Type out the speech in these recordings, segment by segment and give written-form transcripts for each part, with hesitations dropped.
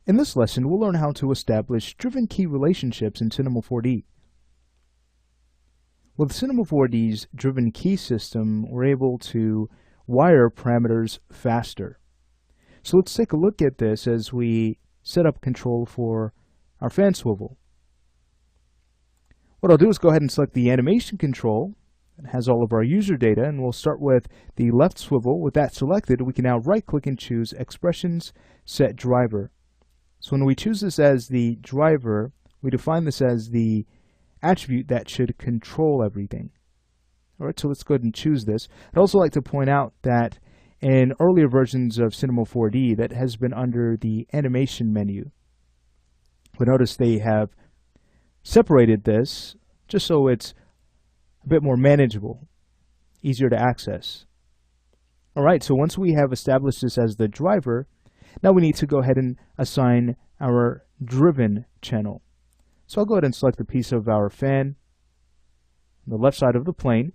In this lesson, we'll learn how to establish driven key relationships in Cinema 4D. With Cinema 4D's driven key system, we're able to wire parameters faster. So let's take a look at this as we set up control for our fan swivel. What I'll do is go ahead and select the animation control. It has all of our user data, and we'll start with the left swivel. With that selected, we can now right-click and choose Expressions, Set Driver. So when we choose this as the driver, we define this as the attribute that should control everything. Alright, so let's go ahead and choose this. I'd also like to point out that in earlier versions of Cinema 4D, that has been under the animation menu. But notice they have separated this just so it's a bit more manageable, easier to access. Alright, so once we have established this as the driver, now we need to go ahead and assign our driven channel. So I'll go ahead and select the piece of our fan on the left side of the plane,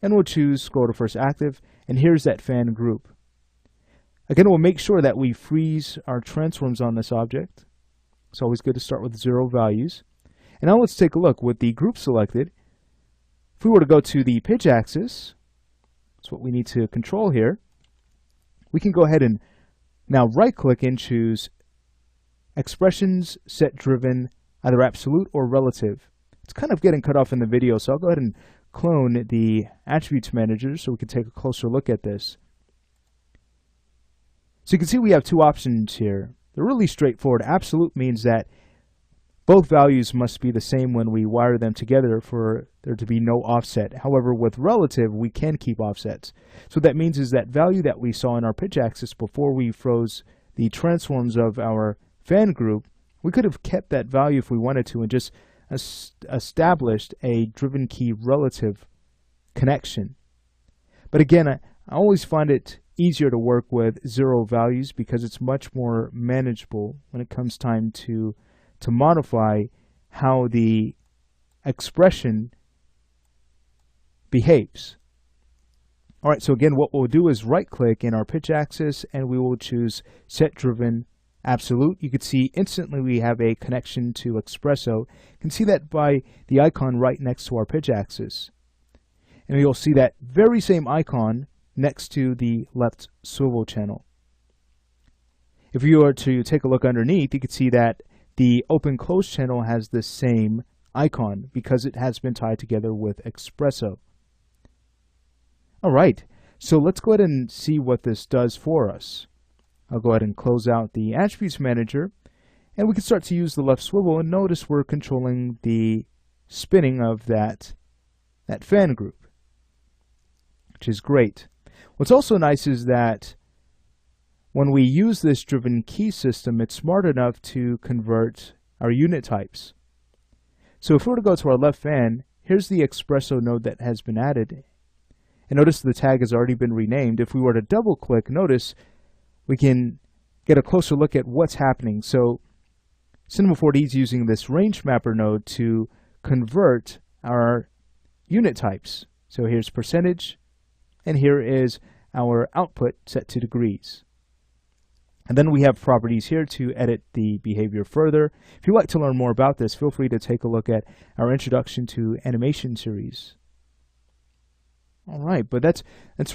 and we'll choose scroll to first active, and here's that fan group. Again, we'll make sure that we freeze our transforms on this object. It's always good to start with 0 values. And now let's take a look with the group selected. If we were to go to the pitch axis, that's what we need to control here, we can go ahead and now right-click and choose Expressions, Set Driven, either Absolute or Relative. It's kind of getting cut off in the video, so I'll go ahead and clone the Attributes Manager so we can take a closer look at this. So you can see we have two options here. They're really straightforward. Absolute means that both values must be the same when we wire them together for there to be no offset. However, with relative, we can keep offsets. So what that means is that value that we saw in our pitch axis before we froze the transforms of our fan group, we could have kept that value if we wanted to and just established a driven key relative connection. But again, I always find it easier to work with 0 values because it's much more manageable when it comes time to modify how the expression behaves. Alright, so again, what we'll do is right-click in our pitch axis and we will choose Set Driven Absolute. You can see instantly we have a connection to Espresso. You can see that by the icon right next to our pitch axis. And you'll see that very same icon next to the left swivel channel. If you were to take a look underneath, you can see that the open-close channel has the same icon because it has been tied together with Espresso. Alright, so let's go ahead and see what this does for us. I'll go ahead and close out the Attributes Manager, and we can start to use the left swivel, and notice we're controlling the spinning of that fan group, which is great. What's also nice is that when we use this driven key system, it's smart enough to convert our unit types. So if we were to go to our left fan, here's the Espresso node that has been added. And notice the tag has already been renamed. If we were to double click, notice we can get a closer look at what's happening. So Cinema 4D is using this range mapper node to convert our unit types. So here's percentage, and here is our output set to degrees. And then we have properties here to edit the behavior further. If you'd like to learn more about this, feel free to take a look at our Introduction to Animation series. Alright, but that's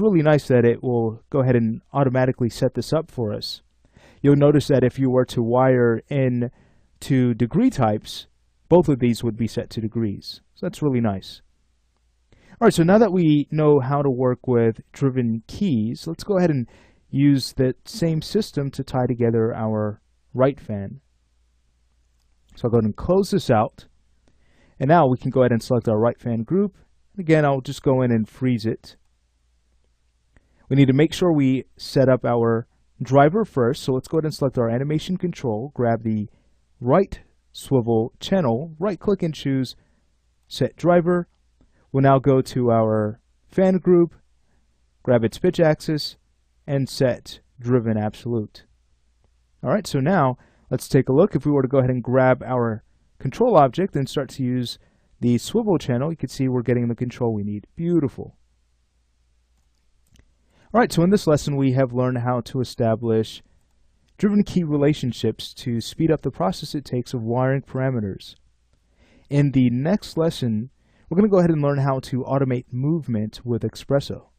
really nice that it will go ahead and automatically set this up for us. You'll notice that if you were to wire in to degree types, both of these would be set to degrees. So that's really nice. Alright, so now that we know how to work with driven keys, let's go ahead and use that same system to tie together our right fan. So I'll go ahead and close this out. And now we can go ahead and select our right fan group. Again, I'll just go in and freeze it. We need to make sure we set up our driver first. So let's go ahead and select our animation control, grab the right swivel channel, right-click and choose Set Driver. We'll now go to our fan group, grab its pitch axis, and set Driven Absolute. Alright, so now let's take a look. If we were to go ahead and grab our control object and start to use the swivel channel, you can see we're getting the control we need. Beautiful. Alright, so in this lesson we have learned how to establish driven key relationships to speed up the process it takes of wiring parameters. In the next lesson, we're going to go ahead and learn how to automate movement with Espresso.